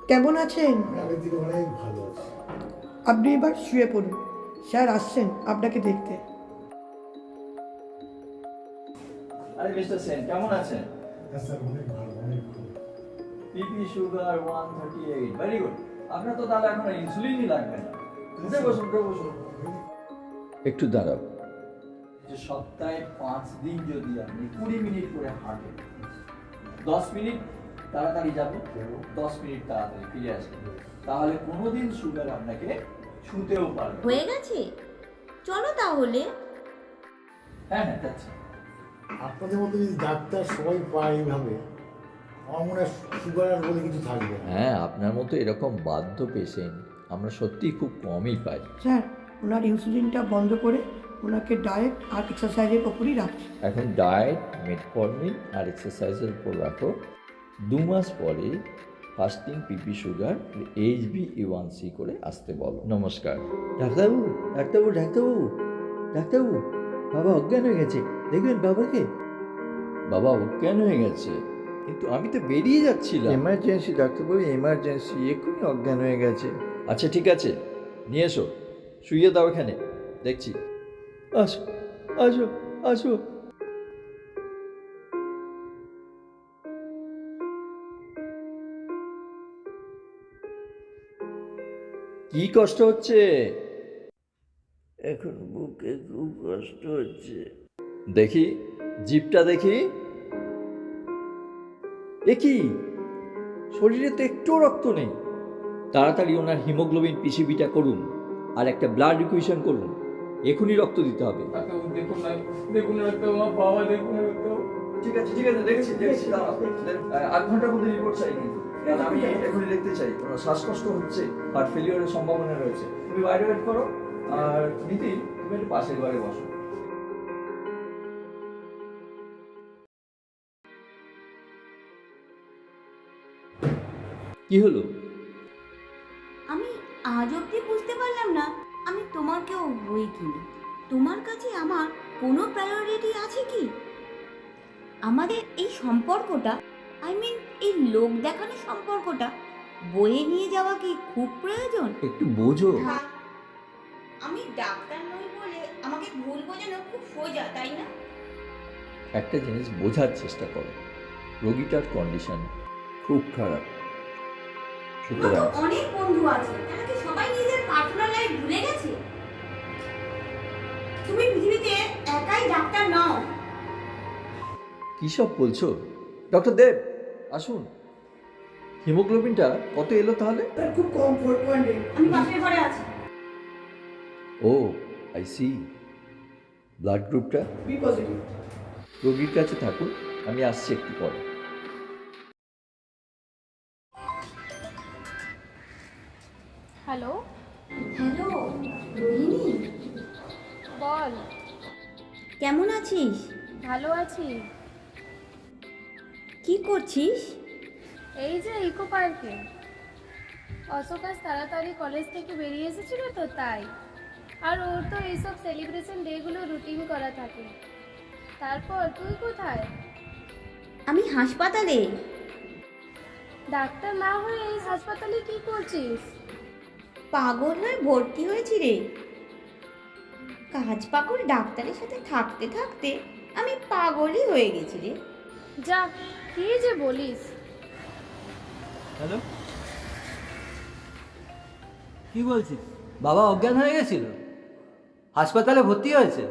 কেমন আছেন? আগের থেকে অনেক ভালো আছে। আপনি এবার শুয়ে পড়ুন, স্যার আসছেন আপনাকে দেখতে। আরে মিস্টার সেন, কেমন আছেন? হ্যাঁ স্যার, অনেক ভালো, অনেক ভালো। BP sugar 138, very good. আপনার তো তাহলে এখন ইনসুলিনই লাগবে না। উঠে বসুন, উঠে বসুন। একটু দাঁড়াও। যে সপ্তাহে 5 দিন যদি আপনি 20 মিনিট করে হাঁটেন, 10 মিনিট তাড়াতাড়ি যাবেন, 10 মিনিট তাড়াতাড়ি ফিরে আসবেন, তাহলে কোনোদিন সুগার আপনাকে ছুঁতেও পারবে না। হয়ে গেছে, চলো তাহলে। হ্যাঁ হ্যাঁ, যাচ্ছি। আপনাদের মতো যদি ডাক্তার সবাই পায় এইভাবে, আমার মনে হয় সুগার আর বলে কিছু থাকবে না। হ্যাঁ, আপনার মতো এরকম বাধ্য পেশেন্ট আমরা সত্যিই খুব কমই পাই। স্যার, ওনার ইনসুলিনটা বন্ধ করে ওনাকে ডায়েট আর এক্সারসাইজের ওপরই রাখছি। এখন ডায়েট, মেটফর্মিন আর এক্সারসাইজের উপর রাখো। 2 মাস পরে ফাস্টিং, পিপি সুগার, HbA1c করে আসতে বলো। নমস্কার। ডাক্তারবাবু, ডাক্তারবাবু, ডাক্তারবাবু, ডাক্তারবাবু, বাবা অজ্ঞান হয়ে গেছে, দেখবেন বাবাকে। বাবা অজ্ঞান হয়ে গেছে, কিন্তু আমি তো বেরিয়ে যাচ্ছিলাম। এমার্জেন্সি ডাক্তারবাবু, এমার্জেন্সি, এক্ষুনি অজ্ঞান হয়ে গেছে। আচ্ছা ঠিক আছে, নিয়ে এসো, শুইয়ে দাও এখানে, দেখছি। আসো, আসো, আসো। কি কষ্ট হচ্ছে? এখন বুকে খুব কষ্ট হচ্ছে। দেখি, জিভটা দেখি। এ কি, শরীরে তো একটুও রক্ত নেই। তাড়াতাড়ি ওনার হিমোগ্লোবিন পিসিবিটা করুন আর একটা ব্লাড রিকুইশন করুন। এখনই রক্ত দিতে হবে। দেখুন না, দেখুন ডাক্তার, আমার বাবা দেখুন ডাক্তার। ঠিক আছে, ঠিক আছে, দেখছি, দেখছি। আধ ঘন্টার মধ্যে রিপোর্ট চাই, কিন্তু কারণ আমি এখনই দেখতে চাই। ওনার শ্বাসকষ্ট হচ্ছে, হার্ট ফেলিওরের সম্ভাবনা রয়েছে। তুমি বাইরে ওয়েট করো, আর নীতি তুমি একটু পাশের ঘরে বসো। কি হলো? আমি আজ অব্দি বুঝতে পারলাম না আমি তোমাকেও হই কিনা। তোমার কাছে আমার কোনো প্রায়োরিটি আছে কি? আমাদের এই সম্পর্কটা, এই লোক দেখানো সম্পর্কটা বয়ে নিয়ে যাওয়া কি খুব প্রয়োজন? একটু বোঝো। আমি ডাক্তার নই বলে আমাকে ভুল বোঝানো খুব সোজা, তাই না? একটা জিনিস বোঝার চেষ্টা করো, রোগীটার কন্ডিশন খুব খারাপ। আমার তো সুতরাং অনেক বন্ধু আছে, তারা কি সবাই নিজের পার্সোনাল লাইফ ভুলে গেছে? তুমি পৃথিবীতে একাই ডাক্তার নও। কী সব বলছো? ডক্টর দেব, আসুন। হিমোগ্লোবিনটা কত এলো তাহলে? স্যার, খুব কম, 4.8। আমি পাশের ঘরে আছি। ও, আই সি। ব্লাড গ্রুপটা? B positive. রোগীর কাছে থাকুন, আমি আসছি একটু পরে। হ্যালো, হ্যালো রোহিণী, বল। কেমন আছিস? ভালো আছি। কি করছিস? এই যে ইকো পার্কে। অশোক আজ তাড়াতাড়ি কলেজ থেকে বেরিয়ে এসেছিল তো তাই। আর ওর তো এইসব সেলিব্রেশন ডেগুলো রুটিন করা থাকে। তারপর তুই কোথায়? আমি হাসপাতালে। ডাক্তার না হয়ে এই হাসপাতালে কি করছিস? পাগল হয়ে ভর্তি হয়েছি রে। কাজ পাগল ডাক্তারের সাথে থাকতে থাকতে আমি পাগলই হয়ে গেছি রে। যা, কি যে বলিস। হ্যালো, কি বলছিস? বাবা অজ্ঞান হয়ে গেছিল, হাসপাতালে ভর্তি হয়েছে।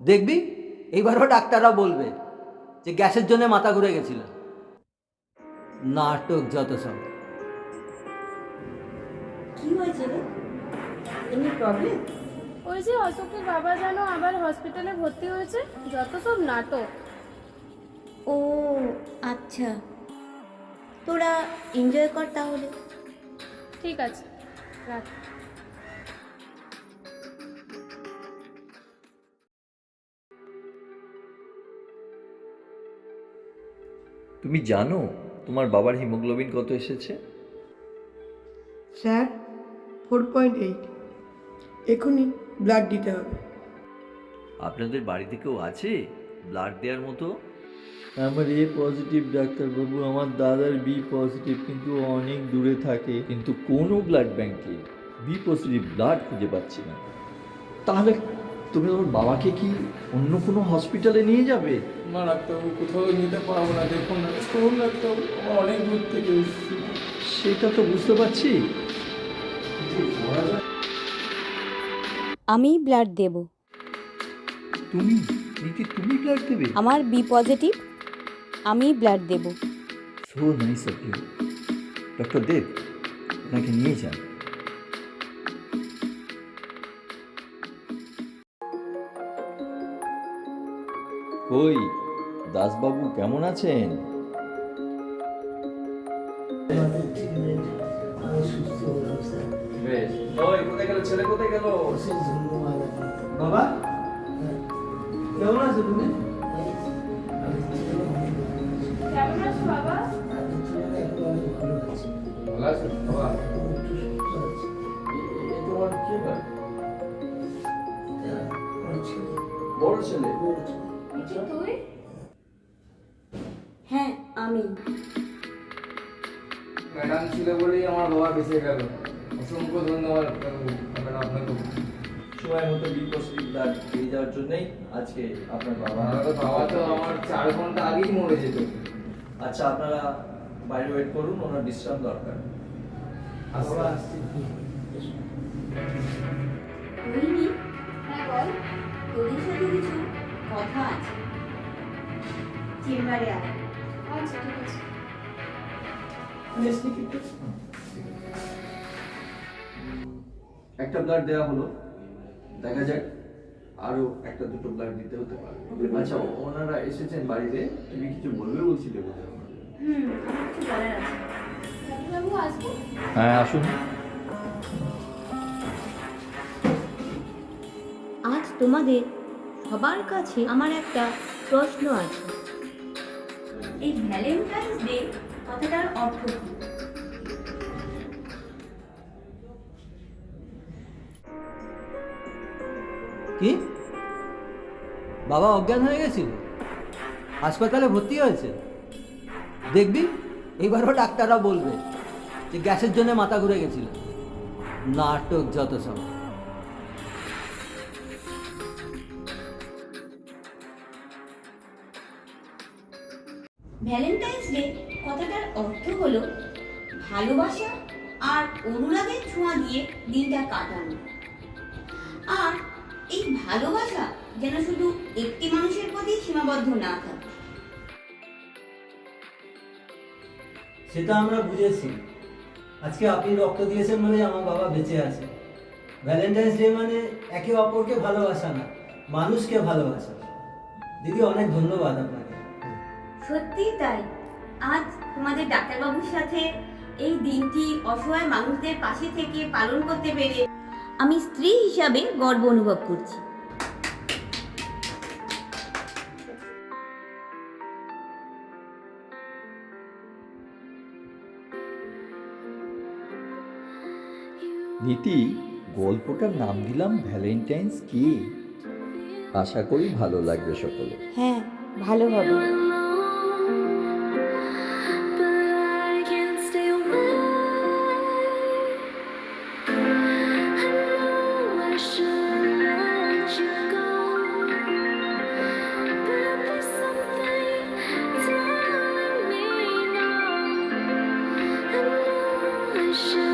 দেখবি এইবারও ডাক্তাররা বলবে যে গ্যাসের জন্য মাথা ঘুরে গেছিল। নাটক যত সব। কি হয়েছে রে? Any problem? ওই যে অশোকের বাবা যেন আবার হসপিটালে ভর্তি হয়েছে, যত সব নাটক। ও আচ্ছা, তোরা এনজয় কর তাহলে। ঠিক আছে, রাখ। তুমি জানো তোমার বাবার হিমোগ্লোবিন কত এসেছে? স্যার, 4.8। এখনই ব্লাড দিতে হবে। আপনাদের বাড়িতে কেউ আছে ব্লাড দেওয়ার মতো? আমার এ পজিটিভ ডাক্তারবাবু, আমার দাদার বি পজিটিভ, কিন্তু অনেক দূরে থাকে, কিন্তু কোনো ব্লাড ব্যাংকে বি পজিটিভ ব্লাড খুঁজে পাচ্ছি না। তাহলে তুমি ওর বাবাকে কি অন্য কোনো হসপিটালে নিয়ে যাবে? না ডাক্তারবাবু, কোথাও নিতে পারবো না, দেখুন না, শুনুন ডাক্তারবাবু, আমার অনেক দূর থেকে এসেছি। সেটা তো বুঝতে পারছি। আমি ব্লাড দেব। তুমি নীতি, তুমি ব্লাড দেবে? আমার বি পজিটিভ, আমি ব্লাড দেব। So nice of you. Doctor Dev, ওনাকে নিয়ে যান। কই দাসবাবু, কেমন আছেন? বেশ। ওই কোথায় গেল ছেলে, কোথায় গেল? বাবা কেমন আছো তুমি? কেমন আছো বাবা? ভালো আছো বাবা? তোমার কি হয়? বড় ছেলে? কিছু তুই? হ্যাঁ আমি। ম্যাডাম ছিল বলেই আমার বাবা বেঁচে গেল। অসংখ্য ধন্যবাদ ম্যাডাম আপনাকে। সময় মতো বি পজিটিভ ব্লাড পেয়ে যাওয়ার জন্যই আজকে আপনার বাবা। বাবা তো আমার 4 ঘন্টা আগেই মরে যেত। আচ্ছা, আপনারা বাইরে ওয়েট করুন, ওনার বিশ্রাম দরকার। বাবা আসছি। রোহিণী, হ্যাঁ বল। তোদের সাথে কিছু কথা আছে, চেম্বারে আয়। আচ্ছা ঠিক আছে। একটা ব্লাড দেওয়া হলো, দেখা যাক আরো একটা দুটো ব্লাড দিতে হতে পারে। আচ্ছা, ওনারা এসেছেন বাড়িতে, তুমি কিছু বলবে বলছিলে বোধহয় আমাদের। আমার কিছু বলার আছে। ডাক্তারবাবু আসবো? হ্যাঁ, আসুন। আজ তোমাদের সবার কাছে আমার একটা প্রশ্ন আছে। এই ভ্যালেন্টাইন্স ডে কথাটার অর্থ কি? কি বাবা অজ্ঞান হয়ে গেছিল, হাসপাতালে ভর্তি হয়েছে? দেখবি এবারও ডাক্তাররা বলবে যে গ্যাসের জন্য মাথা ঘুরে গেছিল। নাটক যত সব। ভ্যালেন্টাইন্স ডে কথাটার অর্থ হলো ভালোবাসা আর অনুরাগের ছোঁয়া দিয়ে দিনটা কাটানো। আর এই ভালোবাসা যেন শুধু একটি মানুষের প্রতি সীমাবদ্ধ না থাকে। সেটা আমরা বুঝেছি। আজকে আপনি রক্ত দিয়েছেন বলে আমার বাবা বেঁচে আছে। ভ্যালেন্টাইন্স ডে মানে একে অপরকে ভালোবাসা না, মানুষকে ভালোবাসা। দিদি অনেক ধন্যবাদ আপনাকে। সত্যি তাই, আজ তোমাদের ডাক্তারবাবুর সাথে এই দিনটি অসহায় মানুষদের পাশে থেকে পালন করতে পেরে আমি স্ত্রী হিসাবে গর্ব অনুভব করছি। নীতি, গল্পটার নাম দিলাম ভ্যালেন্টাইন্স ডে। আশা করি ভালো লাগবে সকলে। হ্যাঁ, ভালো হবে। Should